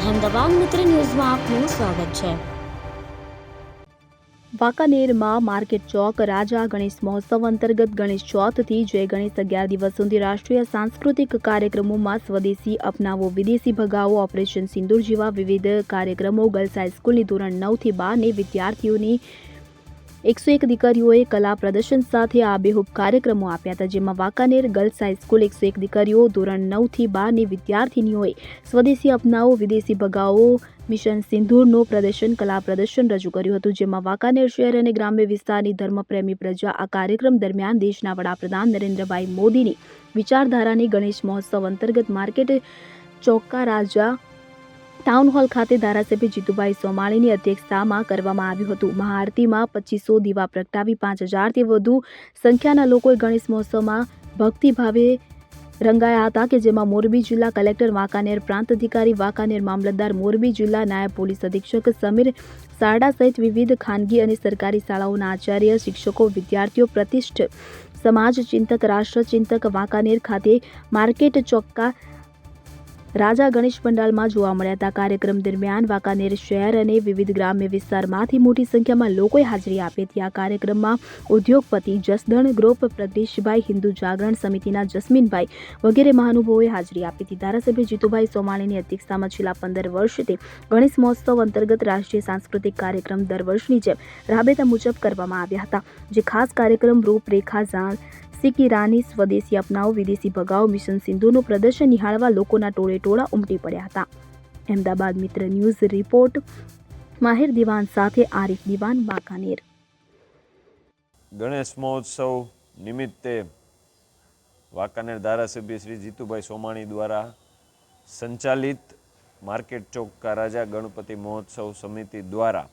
અહેમદાબાદ મિત્ર ન્યૂઝમાં આપનું સ્વાગત છે। વાંકાનેરમાં માર્કેટ ચોક રાજા ગણેશ મહોત્સવ અંતર્ગત ગણેશ ચોથથી જય ગણેશ 11 દિવસ સુધી રાષ્ટ્રીય સાંસ્કૃતિક કાર્યક્રમોમાં સ્વદેશી અપનાવો વિદેશી ભગાવો ઓપરેશન સિંદૂર જેવા વિવિધ કાર્યક્રમો ગર્લ્સ હાઈસ્કૂલની ધોરણ 9 થી 12ની વિદ્યાર્થીઓની 101 દીકરીઓએ કલા પ્રદર્શન સાથે આબેહૂબ કાર્યક્રમો આપ્યા હતા, જેમાં વાંકાનેર ગર્લ્સ હાઈસ્કૂલ 101 દીકરીઓ ધોરણ 9 થી 12ની વિદ્યાર્થીનીઓએ સ્વદેશી અપનાવો વિદેશી ભગાવો મિશન સિંદૂરનું પ્રદર્શન કલા પ્રદર્શન રજૂ કર્યું હતું, જેમાં વાંકાનેર શહેર અને ગ્રામ્ય વિસ્તારની ધર્મપ્રેમી પ્રજા આ કાર્યક્રમ દરમિયાન દેશના વડાપ્રધાન નરેન્દ્રભાઈ મોદીની વિચારધારાની ગણેશ મહોત્સવ અંતર્ગત માર્કેટ ચોકા રાજા ટાઉન હોલ ખાતે ધારાસભ્ય જીતુભાઈ સોમાણીની અધ્યક્ષતામાં કરવામાં આવ્યું હતું। મહાઆરતીમાં 2500 દીવા પ્રગટાવી 5000થી વધુ સંખ્યાના લોકોએ ગણેશ મહોત્સવમાં ભક્તિભાવે રંગાયા હતા, કે જેમાં મોરબી જિલ્લા કલેક્ટર વાંકાનેર, પ્રાંત અધિકારી વાંકાનેર, મામલતદાર મોરબી જિલ્લા, નાયબ પોલીસ અધિક્ષક સમીર સારડા સહિત વિવિધ ખાનગી અને સરકારી શાળાઓના આચાર્ય, શિક્ષકો, વિદ્યાર્થીઓ, પ્રતિષ્ઠિત સમાજ ચિંતક, રાષ્ટ્રચિંતક વાંકાનેર ખાતે માર્કેટ ચોક્કા રાજા ગણેશ પંડાલમાં જોવા મળ્યા હતા। કાર્યક્રમ દરમિયાન વાંકાનેર શહેર અને વિવિધ ગ્રામ્ય વિસ્તારમાંથી મોટી સંખ્યામાં લોકોએ હાજરી આપી હતી। આ કાર્યક્રમમાં ઉદ્યોગપતિ જસદણ ગ્રુપ પ્રદેશભાઈ, હિન્દુ જાગરણ સમિતિના જસ્મીનભાઈ વગેરે મહાનુભાવોએ હાજરી આપી હતી। ધારાસભ્ય જીતુભાઈ સોમાણીની અધ્યક્ષતામાં છેલ્લા 15 વર્ષથી ગણેશ મહોત્સવ અંતર્ગત રાષ્ટ્રીય સાંસ્કૃતિક કાર્યક્રમ દર વર્ષની જેમ રાબેતા મુજબ કરવામાં આવ્યા હતા, જે ખાસ કાર્યક્રમ રૂપરેખા સિક્કી રાની સ્વદેશી અપનાવો વિદેશી ભગાવો મિશન સિંધુનું પ્રદર્શન નિહાળવા લોકોના ટોળે ટોળા ઉમટી પડ્યા હતા। અહેમદાબાદ મિત્ર ન્યૂઝ રિપોર્ટ માહિર દિવાન સાથે આરિફ દિવાન, વાંકાનેર। ગણેશ મહોત્સવ નિમિત્તે વાંકાનેર ધારાસભ્ય શ્રી જીતુભાઈ સોમાણી દ્વારા સંચાલિત માર્કેટ ચોક રાજા ગણપતિ મહોત્સવ સમિતિ દ્વારા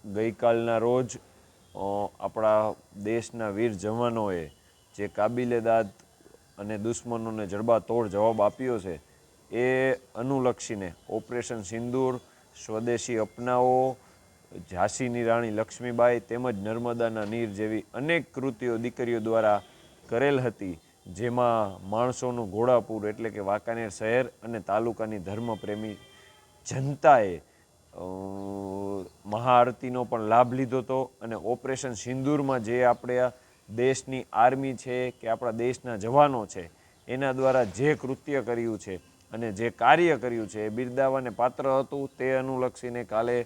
ગઈકાલના રોજ આપણા દેશના વીર જવાનોએ જે કાબિલેદાદ અને દુશ્મનોને જડબાતોડ જવાબ આપ્યો છે, એ અનુલક્ષીને ઓપરેશન સિંદૂર, સ્વદેશી અપનાવો, ઝાંસીની રાણી લક્ષ્મીબાઈ તેમજ નર્મદાના નીર જેવી અનેક કૃતિઓ દીકરીઓ દ્વારા કરેલ હતી, જેમાં માણસોનું ઘોડાપુર એટલે કે વાંકાનેર શહેર અને તાલુકાની ધર્મપ્રેમી જનતાએ મહાઆરતીનો પણ લાભ લીધો હતો અને ઓપરેશન સિંદૂરમાં જે આપણે દેશની આર્મી છે કે આપણા દેશના જવાનો છે એના દ્વારા જે કૃત્ય કર્યું છે અને જે કાર્ય કર્યું છે એ બિરદાવાને પાત્ર હતું। તે અનુલક્ષીને કાલે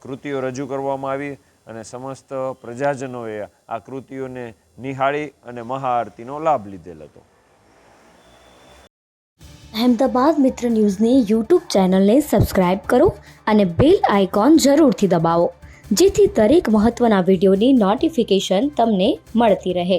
કૃતિઓ રજૂ કરવામાં આવી અને સમસ્ત પ્રજાજનોએ આ કૃતિઓને નિહાળી અને મહાઆરતીનો લાભ લીધેલ હતો। અહેમદાબાદ મિત્ર ન્યૂઝની યુટ્યુબ ચેનલને સબસ્ક્રાઇબ કરો અને બેલ આઇકોન જરૂરથી દબાવો, જેથી દરેક મહત્ત્વના વિડીયોની નોટિફિકેશન તમને મળતી રહે।